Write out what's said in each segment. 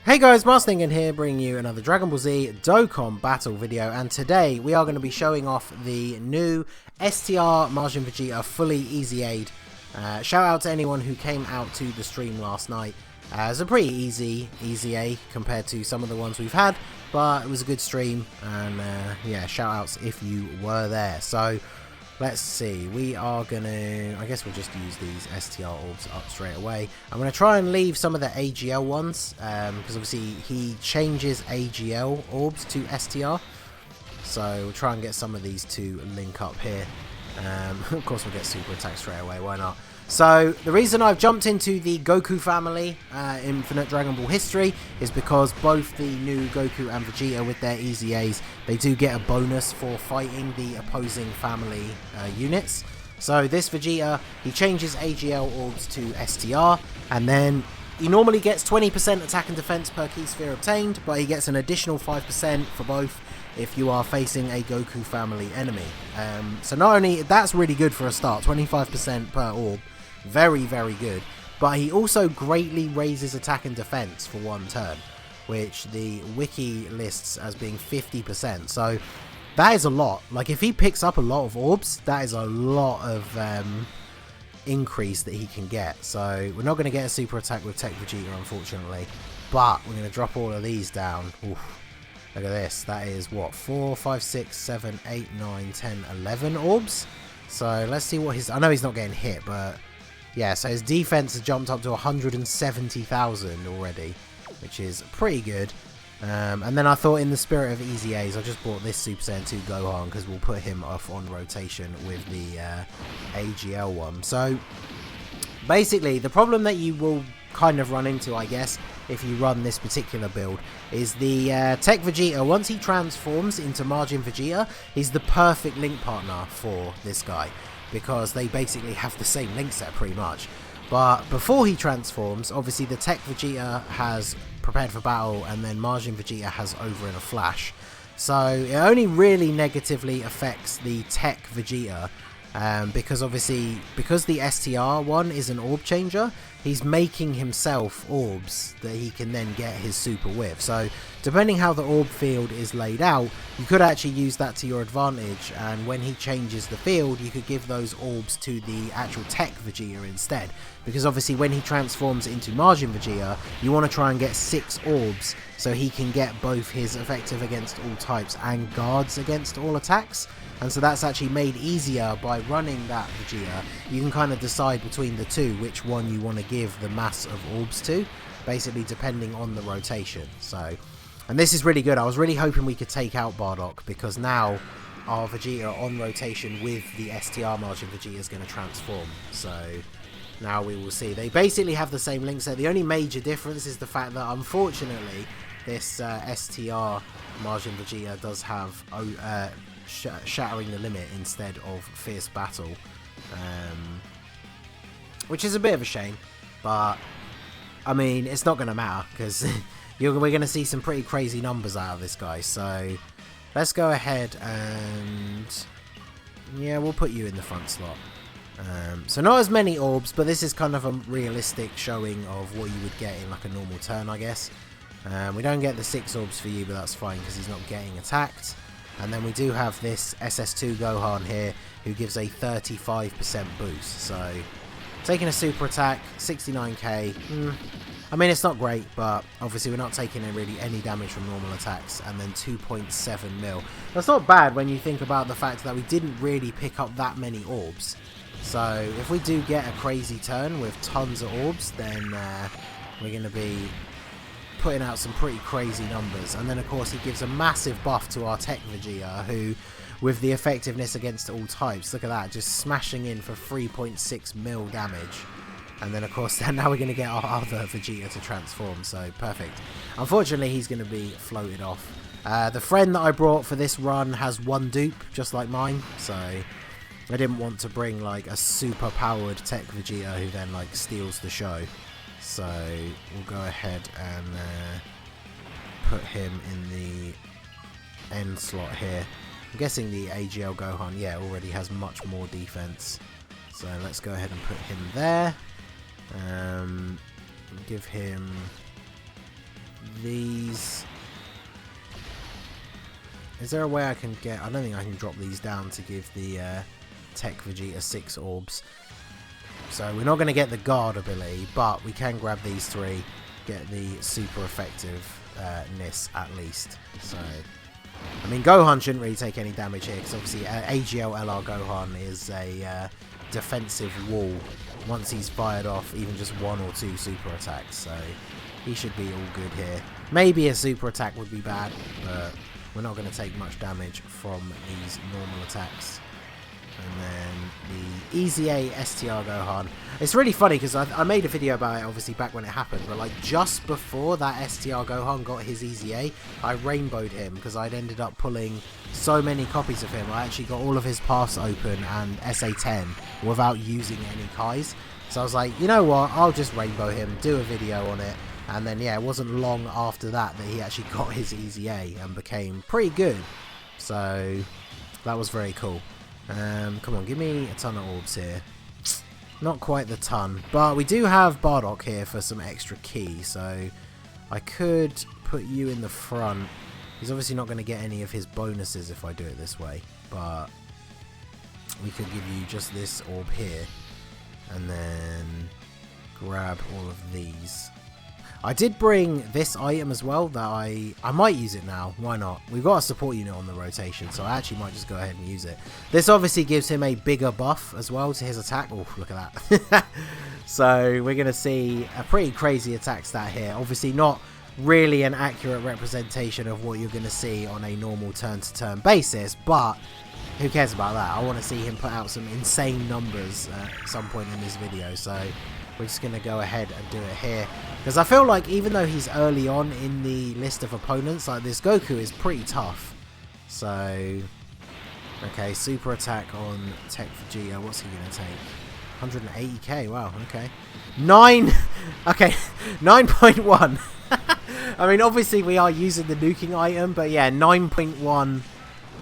Hey guys, Ningen here, bringing you another Dragon Ball Z Dokkan battle video, and today we are going to be showing off the new STR Majin Vegeta fully easy aid. Shout out to anyone who came out to the stream last night. It's a pretty easy aid compared to some of the ones we've had, but it was a good stream, and yeah, shout outs if you were there. So let's see, we are gonna, I guess we'll just use these STR orbs up straight away. I'm gonna try and leave some of the AGL ones, because obviously he changes AGL orbs to STR. So we'll try and get some of these to link up here. Of course we'll get super attack straight away, why not? So the reason I've jumped into the Goku family Infinite Dragon Ball history is because both the new Goku and Vegeta with their easy A's, they do get a bonus for fighting the opposing family units. So this Vegeta, he changes AGL orbs to STR, and then he normally gets 20% attack and defense per key sphere obtained, but he gets an additional 5% for both if you are facing a Goku family enemy. So not only, that's really good for a start, 25% per orb, very good, but he also greatly raises attack and defense for one turn, which the wiki lists as being 50%. So that is a lot. Like, if he picks up a lot of orbs, that is a lot of increase that he can get. So we're not going to get a super attack with Tech Vegeta, unfortunately, but we're going to drop all of these down. Oof. Look at this, that is what, 4, 5, 6, 7, 8, 9, 10, 11 orbs. So let's see what his, I know he's not getting hit, but yeah, so his defense has jumped up to 170,000 already, which is pretty good. And then I thought, in the spirit of easy A's, I just bought this Super Saiyan 2 Gohan because we'll put him off on rotation with the AGL one. So basically, the problem that you will kind of run into, I guess, if you run this particular build, is the Tech Vegeta, once he transforms into Majin Vegeta, he's the perfect link partner for this guy, because they basically have the same link set pretty much. But before he transforms, obviously the Tech Vegeta has prepared for battle, and then Majin Vegeta has over in a flash. So it only really negatively affects the Tech Vegeta, because obviously, because the STR one is an orb changer, he's making himself orbs that he can then get his super with. So depending how the orb field is laid out, you could actually use that to your advantage, and when he changes the field, you could give those orbs to the actual Tech Vegeta instead, because obviously when he transforms into Majin Vegeta, you want to try and get 6 orbs so he can get both his effective against all types and guards against all attacks. And so that's actually made easier by running that Vegeta. You can kind of decide between the two which one you want to give the mass of orbs to, basically depending on the rotation. So, and this is really good. I was really hoping we could take out Bardock, because now our Vegeta on rotation with the STR Majin Vegeta is going to transform. So now we will see. They basically have the same link set. The only major difference is the fact that, unfortunately, this STR Majin Vegeta does have Shattering the Limit instead of Fierce Battle, which is a bit of a shame, but I mean, it's not going to matter, because we're going to see some pretty crazy numbers out of this guy. So let's go ahead and, yeah, we'll put you in the front slot. So not as many orbs, but this is kind of a realistic showing of what you would get in like a normal turn, I guess. We don't get the 6 orbs for you, but that's fine because he's not getting attacked. And then we do have this SS2 Gohan here, who gives a 35% boost. So taking a super attack, 69k. I mean, it's not great, but obviously we're not taking in really any damage from normal attacks. And then 2.7 mil. That's not bad when you think about the fact that we didn't really pick up that many orbs. So if we do get a crazy turn with tons of orbs, then we're going to be putting out some pretty crazy numbers. And then of course he gives a massive buff to our Tech Vegeta, who, with the effectiveness against all types, look at that, just smashing in for 3.6 mil damage. And then of course now we're going to get our other Vegeta to transform, so perfect. Unfortunately he's going to be floated off. The friend that I brought for this run has 1 dupe, just like mine, so I didn't want to bring like a super powered Tech Vegeta who then like steals the show. So we'll go ahead and put him in the end slot here. I'm guessing the AGL Gohan, yeah, already has much more defense. So let's go ahead and put him there. Give him these... Is there a way I can get... I don't think I can drop these down to give the Tech Vegeta 6 orbs. So we're not going to get the guard ability, but we can grab these 3, get the super effectiveness at least. So, I mean, Gohan shouldn't really take any damage here, because obviously AGL LR Gohan is a defensive wall once he's fired off even just 1 or 2 super attacks. So he should be all good here. Maybe a super attack would be bad, but we're not going to take much damage from these normal attacks. And then the EZA STR Gohan. It's really funny because I made a video about it obviously back when it happened, but like just before that STR Gohan got his EZA, I rainbowed him because I'd ended up pulling so many copies of him. I actually got all of his paths open and SA10 without using any Kais. So I was like, you know what, I'll just rainbow him, do a video on it. And then yeah, it wasn't long after that he actually got his EZA and became pretty good. So that was very cool. Come on, give me a ton of orbs here. Not quite the ton, but we do have Bardock here for some extra ki, so I could put you in the front. He's obviously not going to get any of his bonuses if I do it this way, but we could give you just this orb here, and then grab all of these. I did bring this item as well that I might use it now. Why not? We've got a support unit on the rotation, so I actually might just go ahead and use it. This obviously gives him a bigger buff as well to his attack. Oh, look at that. So we're going to see a pretty crazy attack stat here. Obviously not really an accurate representation of what you're going to see on a normal turn-to-turn basis, but who cares about that? I want to see him put out some insane numbers at some point in this video, so we're just going to go ahead and do it here. Because I feel like even though he's early on in the list of opponents, like this Goku is pretty tough. So, okay, super attack on Tech Vegeta. What's he going to take? 180k, wow, okay. 9.1. I mean, obviously we are using the nuking item, but yeah, 9.1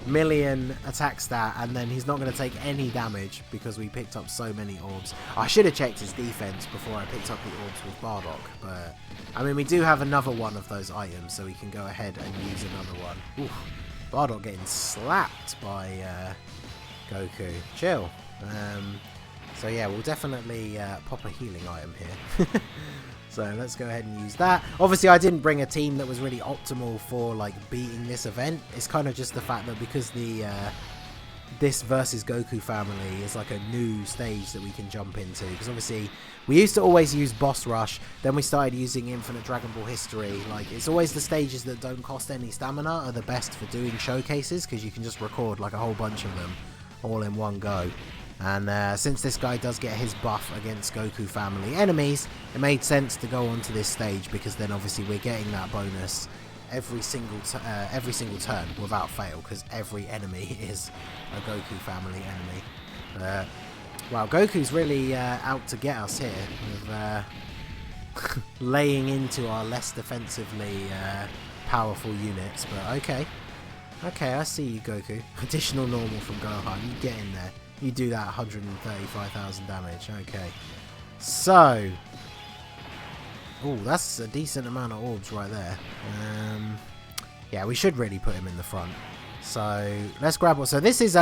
million attack stat, and then he's not going to take any damage because we picked up so many orbs. I should have checked his defense before I picked up the orbs with Bardock, but I mean, we do have another one of those items, so we can go ahead and use another one. Oof, Bardock getting slapped by Goku. Chill. So yeah, we'll definitely pop a healing item here. So let's go ahead and use that. Obviously, I didn't bring a team that was really optimal for like beating this event. It's kind of just the fact that because the this versus Goku family is like a new stage that we can jump into. Because obviously, we used to always use Boss Rush. Then we started using Infinite Dragon Ball History. Like, it's always the stages that don't cost any stamina are the best for doing showcases, because you can just record like a whole bunch of them all in one go. And since this guy does get his buff against Goku family enemies, it made sense to go onto this stage, because then obviously we're getting that bonus every single turn without fail, because every enemy is a Goku family enemy. Wow, Goku's really out to get us here with laying into our less defensively powerful units. But okay, I see you, Goku. Additional normal from Gohan. You get in there. You do that 135,000 damage. Okay. So. Oh, that's a decent amount of orbs right there. Yeah, we should really put him in the front. So let's grab what. So this is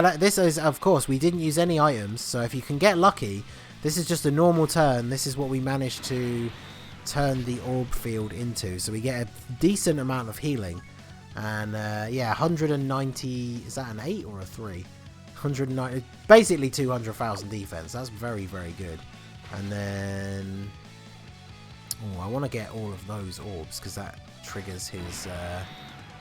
of course we didn't use any items. So if you can get lucky, this is just a normal turn. This is what we managed to turn the orb field into. So we get a decent amount of healing. And yeah, 190. Is that an 8 or a 3? 190, basically 200,000 defense. That's very, very good. And then, oh, I want to get all of those orbs because that triggers his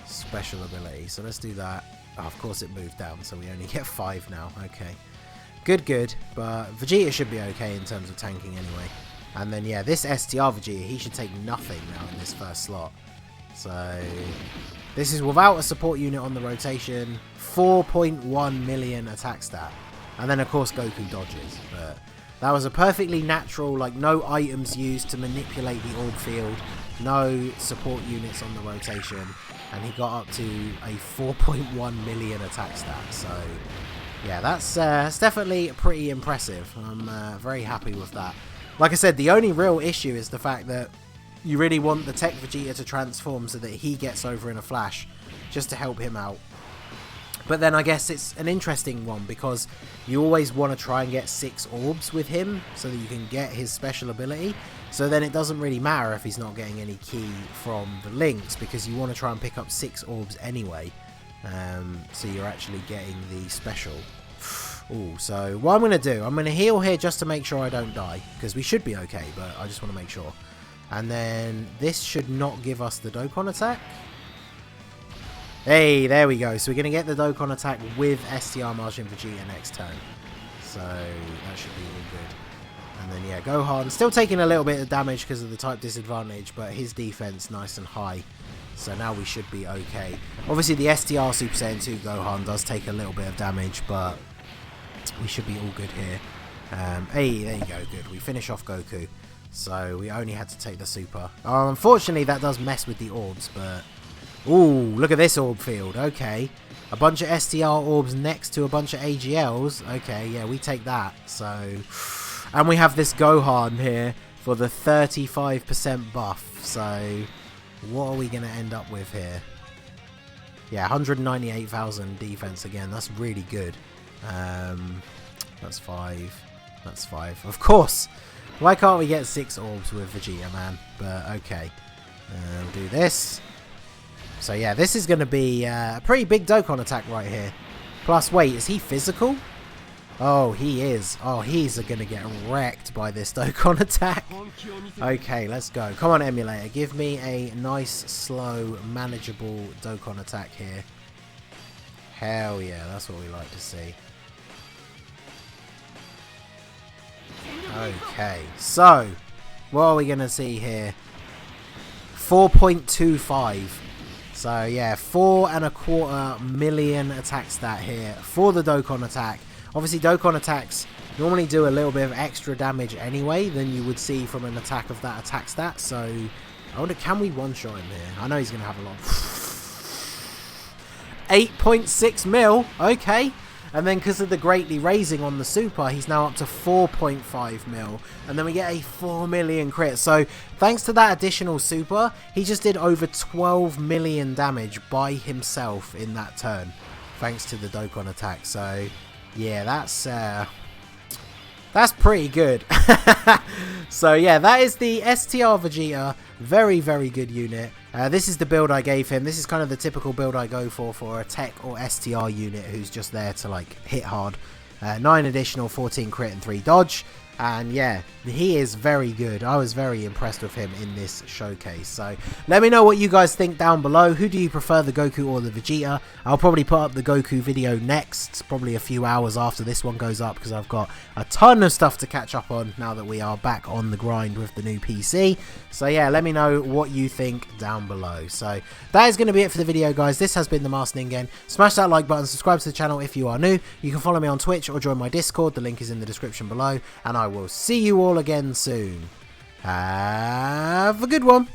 special ability. So let's do that. Oh, of course it moved down, so we only get 5 now. Okay, good. But Vegeta should be okay in terms of tanking anyway. And then yeah, this STR Vegeta, he should take nothing now in this first slot. So this is without a support unit on the rotation, 4.1 million attack stat. And then of course Goku dodges. But that was a perfectly natural, like no items used to manipulate the orb field, no support units on the rotation. And he got up to a 4.1 million attack stat. So yeah, that's definitely pretty impressive. I'm very happy with that. Like I said, the only real issue is the fact that you really want the Tech Vegeta to transform so that he gets over in a flash, just to help him out. But then I guess it's an interesting one because you always want to try and get 6 orbs with him so that you can get his special ability. So then it doesn't really matter if he's not getting any key from the links, because you want to try and pick up 6 orbs anyway. So you're actually getting the special. Ooh, so what I'm going to do, I'm going to heal here just to make sure I don't die, because we should be okay, but I just want to make sure. And then this should not give us the Dokkan attack. Hey, there we go. So we're going to get the Dokkan attack with STR Majin Vegeta next turn. So that should be all good. And then, yeah, Gohan still taking a little bit of damage because of the type disadvantage, but his defense nice and high. So now we should be okay. Obviously, the STR Super Saiyan 2 Gohan does take a little bit of damage, but we should be all good here. Hey, there you go. Good. We finish off Goku. So we only had to take the Super. Unfortunately, that does mess with the orbs, but... Ooh, look at this orb field. Okay. A bunch of STR orbs next to a bunch of AGLs. Okay, yeah, we take that. So, and we have this Gohan here for the 35% buff. So, what are we going to end up with here? Yeah, 198,000 defense again. That's really good. That's 5. That's 5. Of course. Why can't we get 6 orbs with Vegeta, man? But, okay. We'll do this. So yeah, this is going to be a pretty big Dokkan attack right here. Plus, wait, is he physical? Oh, he is. Oh, he's going to get wrecked by this Dokkan attack. Okay, let's go. Come on, emulator. Give me a nice, slow, manageable Dokkan attack here. Hell yeah, that's what we like to see. Okay, so what are we going to see here? 4.25. So yeah, 4.25 million attack stat here for the Dokkan attack. Obviously, Dokkan attacks normally do a little bit of extra damage anyway than you would see from an attack of that attack stat. So I wonder, can we one-shot him here? I know he's going to have a lot. 8.6 mil. Okay. And then because of the greatly raising on the super, he's now up to 4.5 mil. And then we get a 4 million crit. So thanks to that additional super, he just did over 12 million damage by himself in that turn. Thanks to the Dokkan attack. So yeah, that's pretty good. So yeah, that is the STR Vegeta. Very, very good unit. This is the build I gave him. This is kind of the typical build I go for a tech or STR unit who's just there to like hit hard. 9 additional, 14 crit and 3 dodge. And yeah, he is very good. I was very impressed with him in this showcase. So let me know what you guys think down below. Who do you prefer, the Goku or the Vegeta? I'll probably put up the Goku video next, probably a few hours after this one goes up, because I've got a ton of stuff to catch up on now that we are back on the grind with the new PC. So yeah, let me know what you think down below. So that is going to be it for the video, guys. This has been the Master Ningen. Smash that like button, subscribe to the channel if you are new. You can follow me on Twitch or join my Discord. The link is in the description below. And I will see you all again soon. Have a good one.